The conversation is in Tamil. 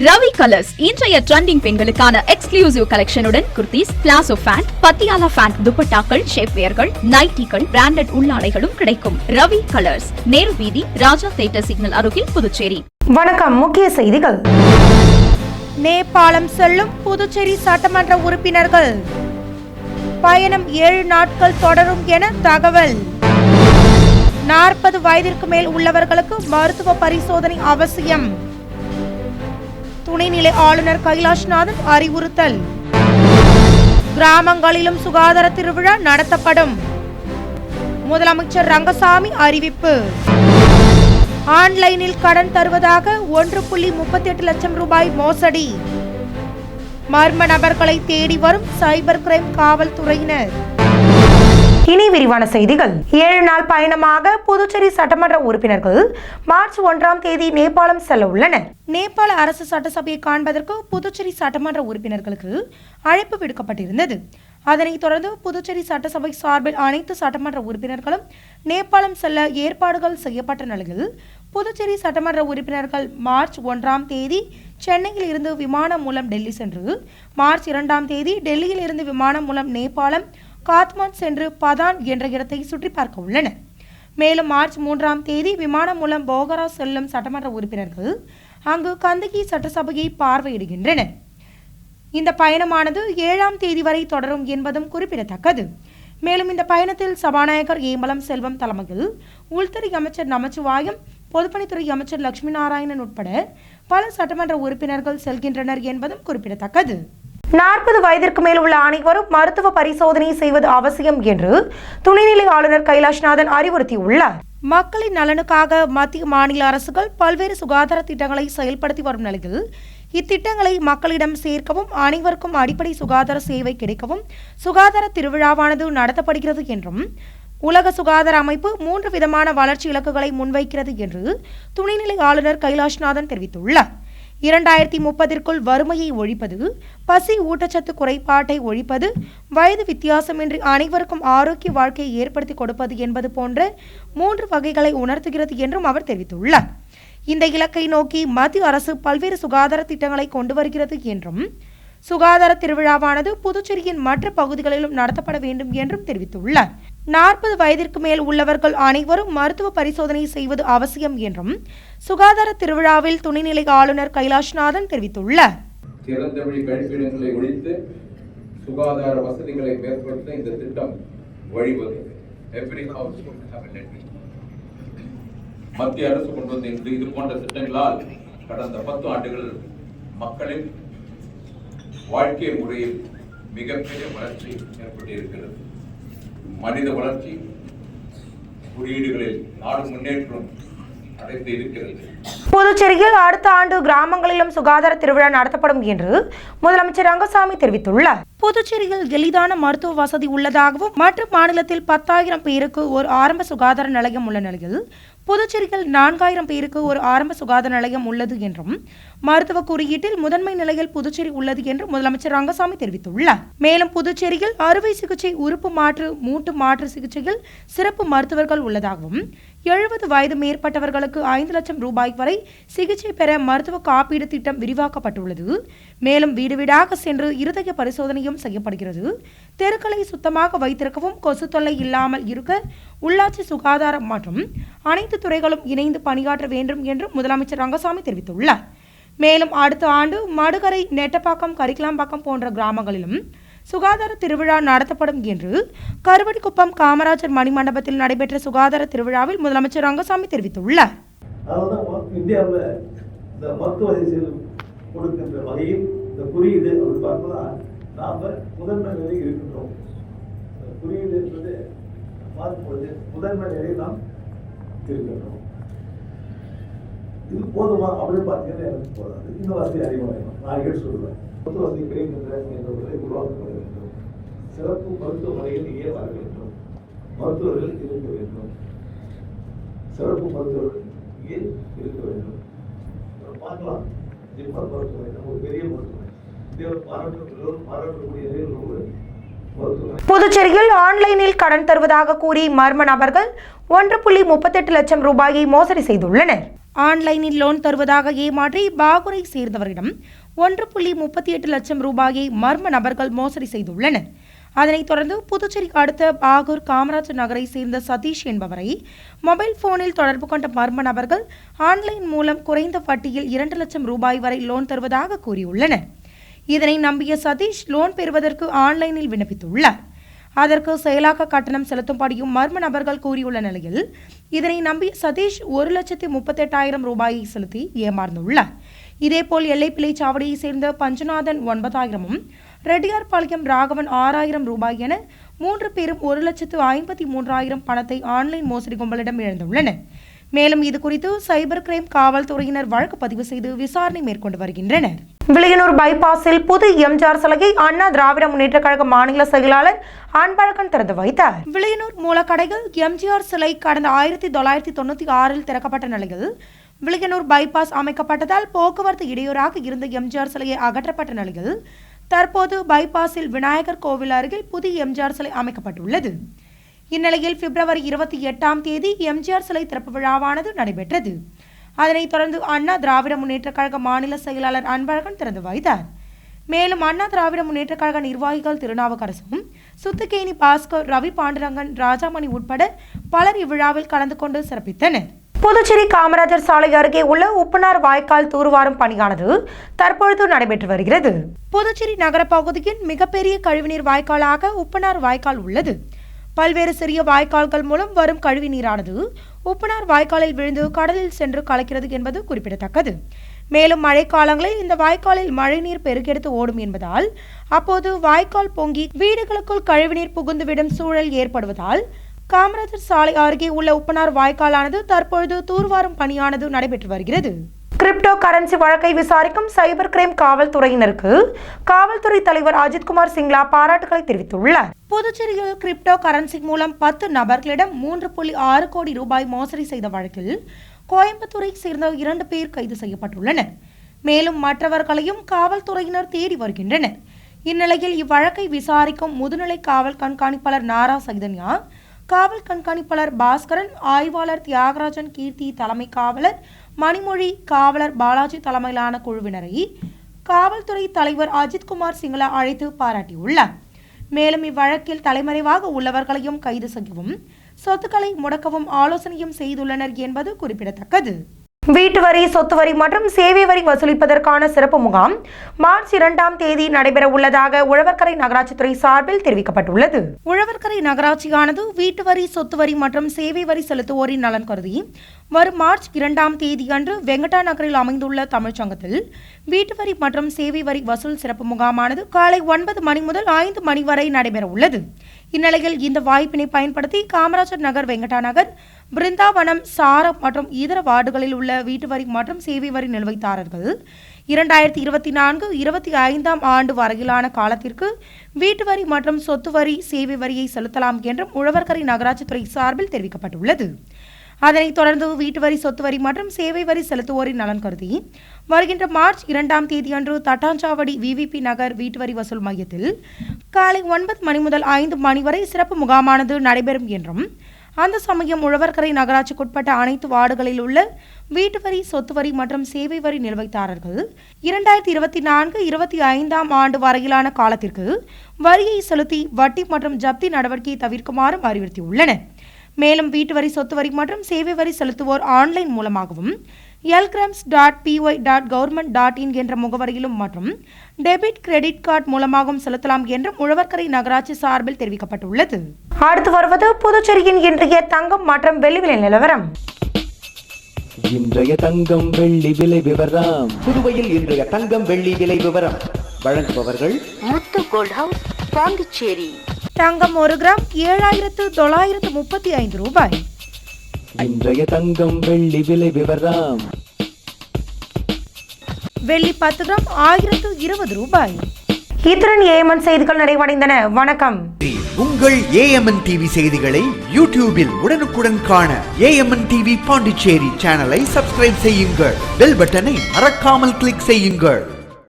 ரவி கலர்ஸ் இன்றைய ட்ரெண்டிங் பெண்களுக்கான எக்ஸ்க்ளூசிவ் கலெக்ஷனுடன் kurtis, palazzo pant, Patiala pant, துப்பட்டாக்கள், ஷேப்வேர்கள், நைட்டிகள், பிராண்டட் உள்ளாடைகளும் கிடைக்கும். ரவி கலர்ஸ், நேரு வீதி, ராஜா தியேட்டர் சிக்னல் அருகில், புதுச்சேரி. வணக்கம். முக்கிய செய்திகள். நேபாளம் செல்லும் புதுச்சேரி சட்டமன்ற உறுப்பினர்கள். பயணம் 7 நாட்கள் தொடரும் என தகவல். 40 வயதிற்கு மேல் உள்ளவர்களுக்கு மருத்துவ பரிசோதனை அவசியம். துணைநிலை ஆளுநர் கைலாஷ்நாதன் அறிவுறுத்தல். கிராமங்களிலும் சுகாதார திருவிழா நடத்தப்படும். முதலமைச்சர் ரங்கசாமி அறிவிப்பு. ஆன்லைனில் கடன் தருவதாக 1.38 லட்சம் ரூபாய் மோசடி. மர்ம நபர்களை தேடி வரும் சைபர் கிரைம் காவல்துறையினர். இனி விரிவான செய்திகள். 7 நாள் பயணமாக புதுச்சேரி சட்டமன்ற உறுப்பினர்கள் மார்ச் 1ஆம் தேதி நேபாளம் செல்ல உள்ளனர். நேபாள அரசு சட்டசபையை காண்பதற்கு புதுச்சேரி சட்டமன்ற உறுப்பினர்களுக்கு அழைப்பு விடுக்கப்பட்டிருந்தது. அதனைத் தொடர்ந்து புதுச்சேரி சட்டசபை சார்பில் அனைத்து சட்டமன்ற உறுப்பினர்களும் நேபாளம் செல்ல ஏற்பாடுகள் செய்யப்பட்ட நிலையில் புதுச்சேரி சட்டமன்ற உறுப்பினர்கள் மார்ச் 1ஆம் தேதி சென்னையில் இருந்து விமானம் மூலம் டெல்லி சென்று, மார்ச் 2ஆம் தேதி டெல்லியில் இருந்து விமானம் மூலம் நேபாளம் காத்மாண்டு சென்று பதான் என்ற இடத்தை சுற்றி பார்க்க உள்ளனர். மேலும் மார்ச் 3ஆம் தேதி விமானம் மூலம் போகரா செல்லும் சட்டமன்ற உறுப்பினர்கள் அங்கு கந்தகி சட்டசபையை பார்வையிடுகின்றனர். இந்த பயணமானது 7ஆம் தேதி வரை தொடரும் என்பதும் குறிப்பிடத்தக்கது. மேலும் இந்த பயணத்தில் சபாநாயகர் ஏம்பலம் செல்வம் தலைமையில் உள்துறை அமைச்சர் நமச்சிவாயம், பொதுப்பணித்துறை அமைச்சர் லட்சுமி நாராயணன் உட்பட பல சட்டமன்ற உறுப்பினர்கள் செல்கின்றனர் என்பதும் குறிப்பிடத்தக்கது. 40 வயதிற்கு மேல் உள்ள அனைவரும் மருத்துவ பரிசோதனை செய்வது அவசியம் என்று துணைநிலை ஆளுநர் கைலாஷ்நாதன் அறிவுறுத்தியுள்ளார். மக்களின் நலனுக்காக மத்திய மாநில அரசுகள் பல்வேறு சுகாதார திட்டங்களை செயல்படுத்தி வரும் நிலையில் இத்திட்டங்களை மக்களிடம் சேர்க்கவும், அனைவருக்கும் அடிப்படை சுகாதார சேவை கிடைக்கவும் சுகாதார திருவிழாவானது நடத்தப்படுகிறது என்றும், உலக சுகாதார அமைப்பு 3 விதமான வளர்ச்சி இலக்குகளை முன்வைக்கிறது என்று துணைநிலை ஆளுநர் கைலாஷ்நாதன் தெரிவித்துள்ளார். 2030ற்குள் வறுமையை ஒழிப்பது, பசி ஊட்டச்சத்து குறைபாட்டை ஒழிப்பது, வயது வித்தியாசமின்றி அனைவருக்கும் ஆரோக்கிய வாழ்க்கையை ஏற்படுத்தி கொடுப்பது என்பது போன்ற 3 வகைகளை உணர்த்துகிறது என்றும் அவர் தெரிவித்துள்ளார். இந்த இலக்கை நோக்கி மத்திய அரசு பல்வேறு சுகாதார திட்டங்களை கொண்டு வருகிறது என்றும், சுகாதார திருவிழாவானது புதுச்சேரியின் மற்ற பகுதிகளிலும் நடத்தப்பட வேண்டும் என்றும் தெரிவித்துள்ளார். 40 வயதிற்கு மேல் உள்ளவர்கள் அனைவரும் மருத்துவ பரிசோதனை செய்வது அவசியம் என்றும் சுகாதார திருவிழாவில் துணைநிலை ஆளுநர் கைலாஷ்நாதன் தெரிவித்துள்ளார். திறந்தவெளி கழிப்பிடங்களை ஒழித்து சுகாதார வசதிகளை மேம்படுத்த இந்த திட்டம் வழிவகுத்தது. மத்திய அரசு கொண்டு வந்த இது போன்ற திட்டங்களால் கடந்த 10 ஆண்டுகள் மக்களின் வாழ்க்கை முறையில் மிகப்பெரிய வளர்ச்சி ஏற்பட்டிருக்கிறது. மனித வளர்ச்சி குறியீடுகளில் நாடு முன்னேற்றம் அடைந்து இருக்கிறது. புதுச்சேரியில் அடுத்த ஆண்டு கிராமங்களிலும் சுகாதார திருவிழா நடத்தப்படும் என்று முதலமைச்சர் ரங்கசாமி தெரிவித்துள்ளார். புதுச்சேரியில் எளிதான மருத்துவ வசதி உள்ளதாகவும், மற்ற மாநிலத்தில் 10,000 பேருக்கு ஒரு ஆரம்ப சுகாதார நிலையம் உள்ள நிலையில் புதுச்சேரியில் 4,000 பேருக்கு ஒரு ஆரம்ப சுகாதார நிலையம் உள்ளது என்றும், மருத்துவ குறியீட்டில் முதன்மை நிலையில் புதுச்சேரி உள்ளது என்று முதலமைச்சர் ரங்கசாமி தெரிவித்துள்ளார். மேலும் புதுச்சேரியில் அறுவை சிகிச்சை, உறுப்பு மாற்று, மூட்டு மாற்று சிகிச்சையில் சிறப்பு மருத்துவர்கள் உள்ளதாகவும், 70 வயது மேற்பட்டவர்களுக்கு 5 லட்சம் ரூபாய் வரை சிகிச்சை பெற மருத்துவ காப்பீடு திட்டம் விரிவாக்கப்பட்டுள்ளது. மேலும் வீடு வீடாக சென்று இருதய பரிசோதனையும் செய்யப்படுகிறது. தெருக்களை சுத்தமாக வைத்திருக்கவும், கொசு தொல்லை இல்லாமல் இருக்க உள்ளாட்சி சுகாதாரம் மற்றும் அனைத்து துறைகளும் இணைந்து பணியாற்ற வேண்டும் என்று முதலமைச்சர் ரங்கசாமி தெரிவித்துள்ளார். மேலும் அடுத்த ஆண்டு மடுகரை, நெட்டப்பாக்கம், கரிக்கலாம்பாக்கம் போன்ற கிராமங்களிலும் சுகாதார திருவிழா நடத்தப்படும் என்று கருவடிக்குப்பம் காமராஜர் மணிமண்டபத்தில் நடைபெற்ற சுகாதார திருவிழாவில் முதலமைச்சர் ரங்கசாமி தெரிவித்துள்ளார். இந்தியாவில் இந்த மருத்துவ கொடுக்கின்ற வகையில் இந்த குறியீடு அப்படி பார்த்தா நாம் முதன்மை நிலையில் இருக்கின்றோம். குறியீடு என்பது பார்க்கும்பொழுது முதன்மை நிலையில் நாம் இருக்கின்றோம். இது போதுமா அப்படின்னு பார்த்தீங்கன்னா எனக்கு போதாது. இந்த வசதி அதிகமாக வேணும். நான் சொல்லுவேன், மருத்துவ வசதி கிடைக்கின்ற என்பதை உருவாக்கப்பட வேண்டும். சிறப்பு மருத்துவமனைகள் இங்கே வர வேண்டும். மருத்துவர்கள் இருக்க வேண்டும். சிறப்பு மருத்துவர்கள் இங்கே இருக்க வேண்டும். பார்க்கலாம், ஜிப்மர் மருத்துவமனை ஒரு பெரிய மருத்துவமனை, பாராட்டக்கூடிய புதுச்சேரியில் ஆன்லைனில் கடன் தருவதாக கூறி மர்ம நபர்கள் 1.38 லட்சம் ரூபாயை மோசடி செய்துள்ளனர். ஆன்லைனில் லோன் தருவதாக ஏமாற்றி பாகூரை சேர்ந்தவரிடம் 1.38 லட்சம் ரூபாயை மர்ம நபர்கள் மோசடி செய்துள்ளனர். அதனைத் தொடர்ந்து புதுச்சேரி அடுத்த பாகூர் காமராஜர் நகரை சேர்ந்த சதீஷ் என்பவரை மொபைல் போனில் தொடர்பு கொண்ட மர்ம நபர்கள் ஆன்லைன் மூலம் குறைந்த வட்டியில் 2 லட்சம் ரூபாய் வரை லோன் தருவதாக கூறியுள்ளனர். இதனை நம்பிய சதீஷ் லோன் பெறுவதற்கு ஆன்லைனில் விண்ணப்பித்துள்ளார். அதற்கு செயலாக்க கட்டணம் செலுத்தும்படியும் மர்ம நபர்கள் கூறியுள்ள நிலையில் இதனை நம்பிய சதீஷ் 1,38,000 ரூபாயை செலுத்தி ஏமாந்துள்ளார். இதேபோல் எல்லைப்பிள்ளை சாவடியை சேர்ந்த பஞ்சநாதன் 9,000 ரெட்டியார்பாளையம் ராகவன் 6,000 ரூபாய் என 3 பேரும் 1,53,000 பணத்தை ஆன்லைன் மோசடி கும்பலிடம் இழந்துள்ளனர். மேலும் இதுகுறித்து சைபர் கிரைம் காவல்துறையினர் வழக்கு பதிவு செய்து விசாரணை மேற்கொண்டு வருகின்றனர். வில்லியனூர் பைபாஸில் புது எம்ஜிஆர் சிலையை அண்ணா திராவிட முன்னேற்ற கழக மாநில செயலாளர் அன்பழகன் திறந்து வைத்தார். வில்லியனூர் மூலக்கடையில் எம்ஜிஆர் சிலை கடந்த 1996 திறக்கப்பட்ட நிலையில் வில்லியனூர் பைபாஸ் அமைக்கப்பட்டதால் போக்குவரத்து இடையூறாக இருந்த எம்ஜிஆர் சிலையை அகற்றப்பட்ட நிலையில் தற்போது பைபாஸில் விநாயகர் கோவில் அருகில் புதிய எம்ஜிஆர் சிலை அமைக்கப்பட்டுள்ளது. இந்நிலையில் பிப்ரவரி 28ஆம் தேதி எம்ஜிஆர் சிலை திறப்பு விழாவானது நடைபெற்றது. அதனைத் தொடர்ந்து அண்ணா திராவிட முன்னேற்ற கழக மாநில செயலாளர் அன்பழகன் திறந்து வைத்தார். மேலும் அண்ணா திராவிட முன்னேற்ற கழக நிர்வாகிகள் திருநாவுக்கரசும், சுத்துக்கேணி பாஸ்கர், ரவி பாண்டுரங்கன், ராஜாமணி உட்பட பலர் இவ்விழாவில் கலந்து கொண்டு சிறப்பித்தனர். புதுச்சேரி காமராஜர் சாலை அருகே உள்ள உப்பனார் வாய்க்கால் தூர்வாரும் பணியானது தற்பொழுது நடைபெற்று வருகிறது. புதுச்சேரி நகர பகுதியின் மிகப்பெரிய கழிவுநீர் வாய்க்காலாக உப்பனார் வாய்க்கால் உள்ளது. பல்வேறு சிறிய வாய்க்கால்கள் மூலம் வரும் கழிவு நீரானது உப்பனார் வாய்க்காலில் விழுந்து கடலில் சென்று கலக்கிறது என்பது குறிப்பிடத்தக்கது. மேலும் மழைக்காலங்களில் இந்த வாய்க்காலில் மழைநீர் பெருக்கெடுத்து ஓடும் என்பதால் அப்போது வாய்க்கால் பொங்கி வீடுகளுக்குள் கழிவுநீர் புகுந்துவிடும் சூழல் ஏற்படுவதால் காமராஜர் சாலை அருகே உள்ள உப்பனார் வாய்க்காலானது தற்பொழுது தூர்வாரும் பணியானது நடைபெற்று வருகிறது. கிரிப்டோ கரன்சி வழக்கை விசாரிக்கும் சைபர் கிரைம் காவல்துறையினருக்கு காவல்துறை தலைவர் அஜித்குமார் சிங்லா பாராட்டுகளை தெரிவித்துள்ளார். புதுச்சேரியில் கிரிப்டோ கரன்சி மூலம் 10 நபர்களிடம் 3.6 கோடி ரூபாய் மோசடி செய்த வழக்கில் கோயம்புத்தூரை சேர்ந்த 2 பேர் கைது செய்யப்பட்டுள்ளனர். மேலும் மற்றவர்களையும் காவல்துறையினர் தேடி வருகின்றனர். இந்நிலையில் இவ்வழக்கை விசாரிக்கும் முதுநிலை காவல் கண்காணிப்பாளர் நாரா சைதன்யா, காவல் கண்காணிப்பாளர் பாஸ்கரன், ஆய்வாளர் தியாகராஜன் கீர்த்தி, தலைமை காவலர் மணிமொழி, காவலர் பாலாஜி தலைமையிலான குழுவினரை காவல்துறை தலைவர் அஜித்குமார் சிங்லா அழைத்து பாராட்டியுள்ளார். மேலும் இவ்வழக்கில் தலைமறைவாக உள்ளவர்களையும் கைது செய்யவும் சொத்துக்களை முடக்கவும் ஆலோசனையும் செய்துள்ளனர் என்பது குறிப்பிடத்தக்கது. வீட்டு வரி, சொத்து வரி மற்றும் சேவை வரி வசூலிப்பதற்கான சிறப்பு முகாம் மார்ச் 2ஆம் தேதி நடைபெற உள்ளதாக உழவர்கரை நகராட்சித்துறை சார்பில் தெரிவிக்கப்பட்டுள்ளது. உழவர்கரை நகராட்சியானது வீட்டு வரி, சொத்து வரி மற்றும் சேவை வரி செலுத்துவோரின் நலன் கருதி வரும் மார்ச் 2ஆம் தேதி அன்று வெங்கடா நகரில் அமைந்துள்ள தமிழ்ச்சங்கத்தில் வீட்டு வரி மற்றும் சேவை வரி வசூல் சிறப்பு முகாமானது காலை 9 மணி முதல் 5 மணி வரை நடைபெற உள்ளது. இந்நிலையில் இந்த வாய்ப்பினை பயன்படுத்தி காமராஜர் நகர், வெங்கடா நகர், பிருந்தாவனம், சாரம் மற்றும் இதர வார்டுகளில் உள்ள வீட்டு வரி மற்றும் சேவை வரி நிலுவைதாரர்கள் 2024-25ஆம் ஆண்டு வரையிலான காலத்திற்கு வீட்டு வரி மற்றும் சொத்து வரி, சேவை வரியை செலுத்தலாம் என்றும் உழவர்கரை நகராட்சித்துறை சார்பில் தெரிவிக்கப்பட்டுள்ளது. அதனைத் தொடர்ந்து வீட்டு வரி, சொத்து வரி மற்றும் சேவை வரி செலுத்துவோரின் நலன் கருதி வருகின்ற மார்ச் 2ஆம் தேதி அன்று தட்டாஞ்சாவடி விவிபி நகர் வீட்டு வரி வசூல் மையத்தில் காலை 9 மணி முதல் 5 மணி வரை சிறப்பு முகாமானது நடைபெறும் என்றும் அந்த சமயம் உழவர்கரை நகராட்சிக்குட்பட்ட அனைத்து வார்டுகளில் உள்ள வீட்டு வரி, சொத்து வரி மற்றும் சேவை வரி நிலுவைதாரர்கள் 2024-25ஆம் ஆண்டு வரையிலான காலத்திற்கு வரியை செலுத்தி வட்டி மற்றும் ஜப்தி நடவடிக்கை தவிர்க்குமாறும் அறிவுறுத்தியுள்ளனர். மேலும் வீட்டு வரி, சொத்து வரி மற்றும் சேவை வரி செலுத்துவோர் ஆன்லைன் மூலமாகவும் elcrimes.py.government.in என்ற முகவரியிலும் மற்றும் டெபிட், கிரெடிட் கார்டு மூலமாகவும் செலுத்தலாம் என்றும் உழவர்கரை நகராட்சி சார்பில் தெரிவிக்கப்பட்டுள்ளது. அடுத்து வருவது புதுச்சேரியின் இன்றைய தங்கம் மற்றும் வெள்ளி விலை நிலவரம். இன்றைய தங்கம் வெள்ளி விலை விவரம். புதுவையில் இன்றைய தங்கம் வெள்ளி விலை விவரம் வழங்குபவர்கள் முத்து கோல்ட் ஹவுஸ், பாண்டிச்சேரி. தங்கம் 1 கிராம் 7,935 ரூபாய். இன்றைய தங்கம் வெள்ளி விலை விவரம். வெள்ளி 10 கிராம் 1020 ரூபாய். இத்துடன் ஏஎம்என் செய்திகள் நிறைவடைந்தன. வணக்கம். உங்கள் ஏஎம்என் டிவி செய்திகளை யூடியூபில் உடனுக்குடன் காண ஏஎம்என் டிவி பாண்டிச்சேரி சேனலை சப்ஸ்கிரைப் செய்யுங்கள். பெல் பட்டனை மறக்காமல் கிளிக் செய்யுங்கள்.